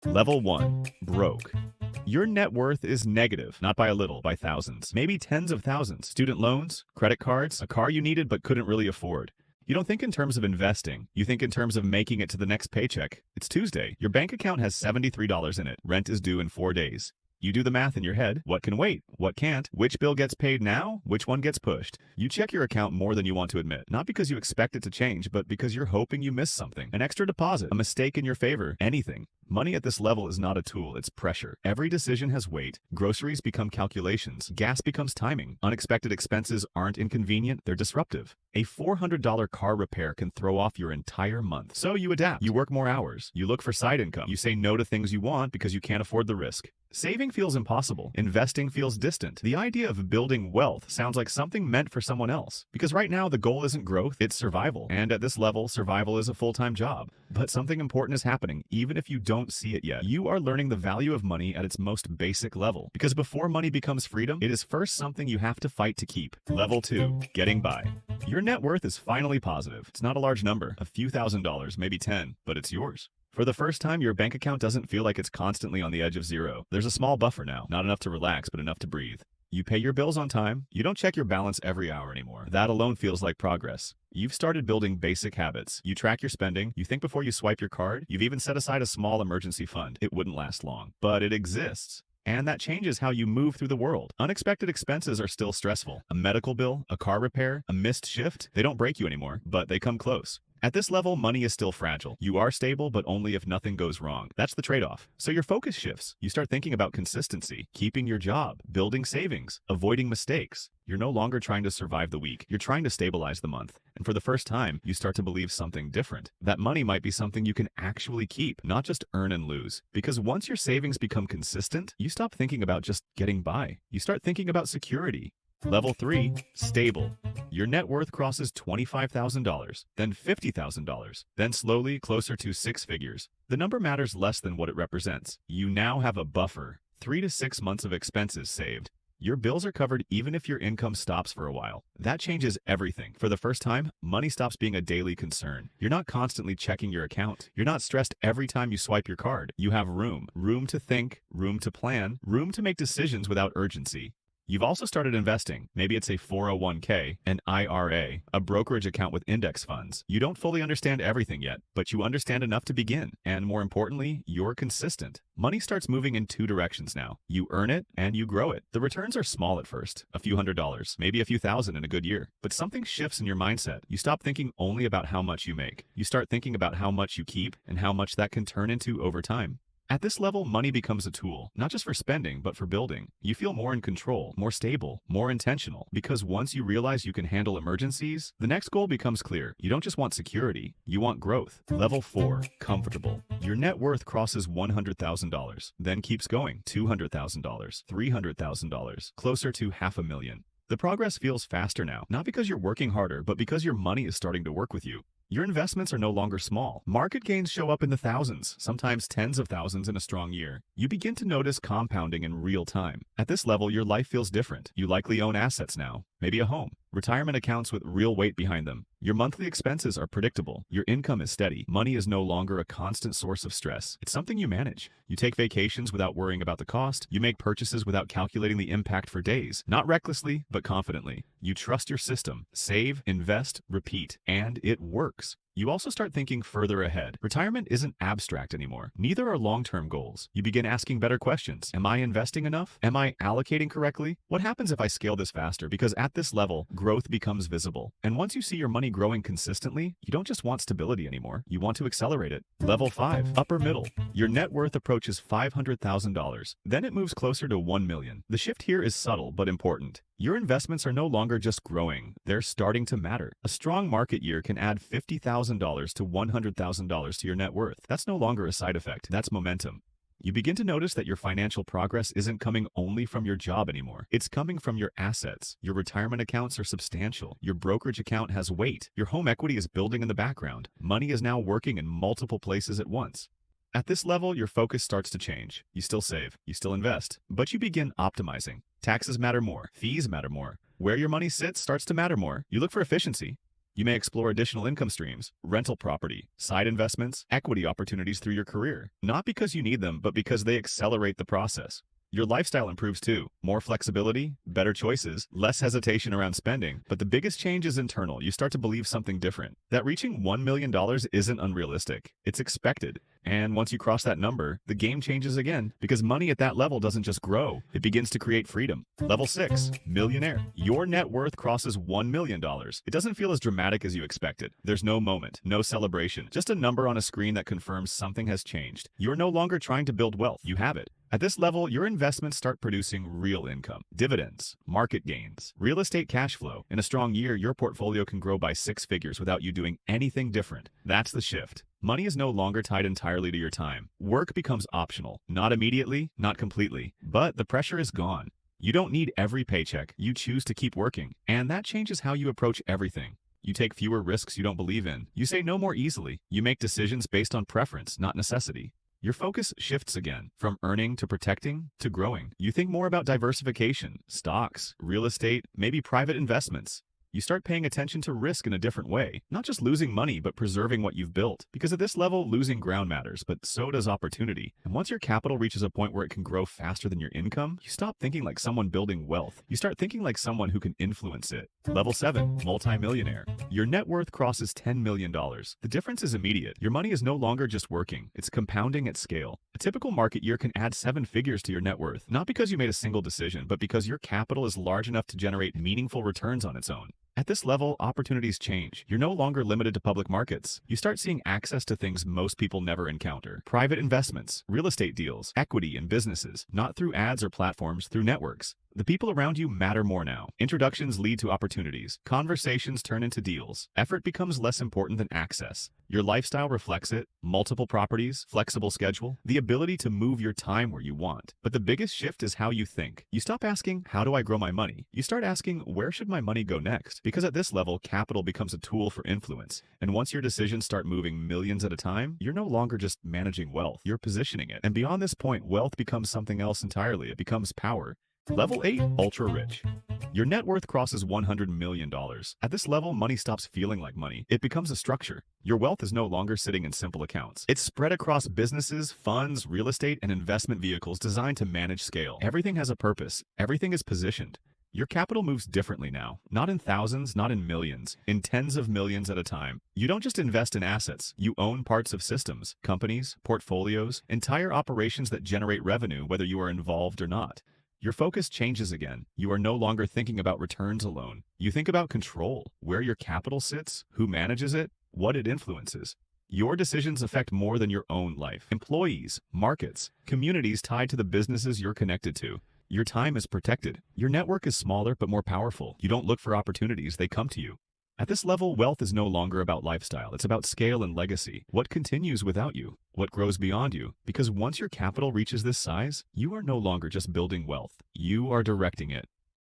Level 1. Broke. Your net worth is negative, not by a little, by thousands, maybe tens of thousands. Student loans, credit cards, a car you needed but couldn't really afford. You don't think in terms of investing. You think in terms of making it to the next paycheck. It's Tuesday. Your bank account has $73 in it. Rent is due in 4 days. You do the math in your head. What can wait? What can't? Which bill gets paid now? Which one gets pushed? You check your account more than you want to admit. Not because you expect it to change, but because you're hoping you miss something. An extra deposit, a mistake in your favor, anything. Money at this level is not a tool, it's pressure. Every decision has weight. Groceries become calculations. Gas becomes timing. Unexpected expenses aren't inconvenient, they're disruptive. A $400 car repair can throw off your entire month. So you adapt. You work more hours. You look for side income. You say no to things you want because you can't afford the risk. Saving feels impossible. Investing feels distant. The idea of building wealth sounds like something meant for someone else. Because right now, the goal isn't growth, it's survival. And at this level, survival is a full-time job. But something important is happening, even if you don't see it yet. You are learning the value of money at its most basic level. Because before money becomes freedom, it is first something you have to fight to keep. Level 2. Getting by. Your net worth is finally positive. It's not a large number, a few $1,000s, maybe 10, but it's yours. For the first time, your bank account doesn't feel like it's constantly on the edge of zero. There's a small buffer now, not enough to relax, but enough to breathe. You pay your bills on time. You don't check your balance every hour anymore. That alone feels like progress. You've started building basic habits. You track your spending. You think before you swipe your card. You've even set aside a small emergency fund. It wouldn't last long, but it exists. And that changes how you move through the world. Unexpected expenses are still stressful. A medical bill, a car repair, a missed shift, they don't break you anymore, but they come close. At this level, money is still fragile. You are stable, but only if nothing goes wrong. That's the trade-off. So your focus shifts. You start thinking about consistency, keeping your job, building savings, avoiding mistakes. You're no longer trying to survive the week. You're trying to stabilize the month. And for the first time, you start to believe something different. That money might be something you can actually keep, not just earn and lose. Because once your savings become consistent, you stop thinking about just getting by. You start thinking about security. Level 3. Stable. Your net worth crosses $25,000, then $50,000, then slowly closer to 6 figures. The number matters less than what it represents. You now have a buffer, 3 to 6 months of expenses saved. Your bills are covered even if your income stops for a while. That changes everything. For the first time, money stops being a daily concern. You're not constantly checking your account. You're not stressed every time you swipe your card. You have room. Room to think, room to plan, room to make decisions without urgency. You've also started investing. Maybe it's a 401k, an IRA, a brokerage account with index funds. You don't fully understand everything yet, but you understand enough to begin. And more importantly, you're consistent. Money starts moving in 2 directions now. You earn it and you grow it. The returns are small at first, a few $100s, maybe a few thousand in a good year. But something shifts in your mindset. You stop thinking only about how much you make. You start thinking about how much you keep and how much that can turn into over time. At this level, money becomes a tool, not just for spending, but for building. You feel more in control, more stable, more intentional, because once you realize you can handle emergencies, the next goal becomes clear. You don't just want security, you want growth. Level 4, comfortable. Your net worth crosses $100,000, then keeps going, $200,000, $300,000, closer to $500,000. The progress feels faster now, not because you're working harder, but because your money is starting to work with you. Your investments are no longer small. Market gains show up in the thousands, sometimes tens of thousands in a strong year. You begin to notice compounding in real time. At this level, your life feels different. You likely own assets now, maybe a home, retirement accounts with real weight behind them. Your monthly expenses are predictable. Your income is steady. Money is no longer a constant source of stress. It's something you manage. You take vacations without worrying about the cost. You make purchases without calculating the impact for days. Not recklessly, but confidently. You trust your system. Save, invest, repeat, and it works. You also start thinking further ahead. Retirement isn't abstract anymore. Neither are long-term goals. You begin asking better questions. Am I investing enough? Am I allocating correctly? What happens if I scale this faster? Because at this level, growth becomes visible. And once you see your money growing consistently, you don't just want stability anymore. You want to accelerate it. Level 5, upper middle. Your net worth approaches $500,000. Then it moves closer to $1 million. The shift here is subtle but important. Your investments are no longer just growing, they're starting to matter. A strong market year can add $50,000 to $100,000 to your net worth. That's no longer a side effect, that's momentum. You begin to notice that your financial progress isn't coming only from your job anymore. It's coming from your assets. Your retirement accounts are substantial. Your brokerage account has weight. Your home equity is building in the background. Money is now working in multiple places at once. At this level, your focus starts to change. You still save, you still invest, but you begin optimizing. Taxes matter more, fees matter more. Where your money sits starts to matter more. You look for efficiency. You may explore additional income streams, rental property, side investments, equity opportunities through your career, not because you need them, but because they accelerate the process. Your lifestyle improves too. More flexibility, better choices, less hesitation around spending. But the biggest change is internal. You start to believe something different. That reaching $1 million isn't unrealistic. It's expected. And once you cross that number, the game changes again, because money at that level doesn't just grow, it begins to create freedom. Level 6, millionaire. Your net worth crosses $1 million. It doesn't feel as dramatic as you expected. There's no moment, no celebration, just a number on a screen that confirms something has changed. You're no longer trying to build wealth, you have it. At this level, your investments start producing real income, dividends, market gains, real estate cash flow. In a strong year, your portfolio can grow by 6 figures without you doing anything different. That's the shift. Money is no longer tied entirely to your time. Work becomes optional, not immediately, not completely, but the pressure is gone. You don't need every paycheck, you choose to keep working, and that changes how you approach everything. You take fewer risks you don't believe in. You say no more easily. You make decisions based on preference, not necessity. Your focus shifts again, from earning to protecting to growing. You think more about diversification, stocks, real estate, maybe private investments. You start paying attention to risk in a different way, not just losing money, but preserving what you've built. Because at this level, losing ground matters, but so does opportunity. And once your capital reaches a point where it can grow faster than your income, you stop thinking like someone building wealth. You start thinking like someone who can influence it. Level 7, multi-millionaire. Your net worth crosses $10 million. The difference is immediate. Your money is no longer just working, it's compounding at scale. A typical market year can add 7 figures to your net worth, not because you made a single decision, but because your capital is large enough to generate meaningful returns on its own. At this level, opportunities change. You're no longer limited to public markets. You start seeing access to things most people never encounter. Private investments, real estate deals, equity in businesses, not through ads or platforms, through networks. The people around you matter more now. Introductions lead to opportunities. Conversations turn into deals. Effort becomes less important than access. Your lifestyle reflects it. Multiple properties, flexible schedule, the ability to move your time where you want. But the biggest shift is how you think. You stop asking, how do I grow my money? You start asking, where should my money go next? Because at this level, capital becomes a tool for influence. And once your decisions start moving millions at a time, you're no longer just managing wealth, you're positioning it. And beyond this point, wealth becomes something else entirely. It becomes power. Level 8, ultra rich. Your net worth crosses $100 million. At this level, money stops feeling like money. It becomes a structure. Your wealth is no longer sitting in simple accounts. It's spread across businesses, funds, real estate, and investment vehicles designed to manage scale. Everything has a purpose. Everything is positioned. Your capital moves differently now. Not in thousands, not in millions, in tens of millions at a time. You don't just invest in assets. You own parts of systems, companies, portfolios, entire operations that generate revenue whether you are involved or not. Your focus changes again. You are no longer thinking about returns alone. You think about control, where your capital sits, who manages it, what it influences. Your decisions affect more than your own life. Employees, markets, communities tied to the businesses you're connected to. Your time is protected. Your network is smaller but more powerful. You don't look for opportunities, they come to you. At this level, wealth is no longer about lifestyle. It's about scale and legacy. What continues without you? What grows beyond you? Because once your capital reaches this size, you are no longer just building wealth. You are directing it.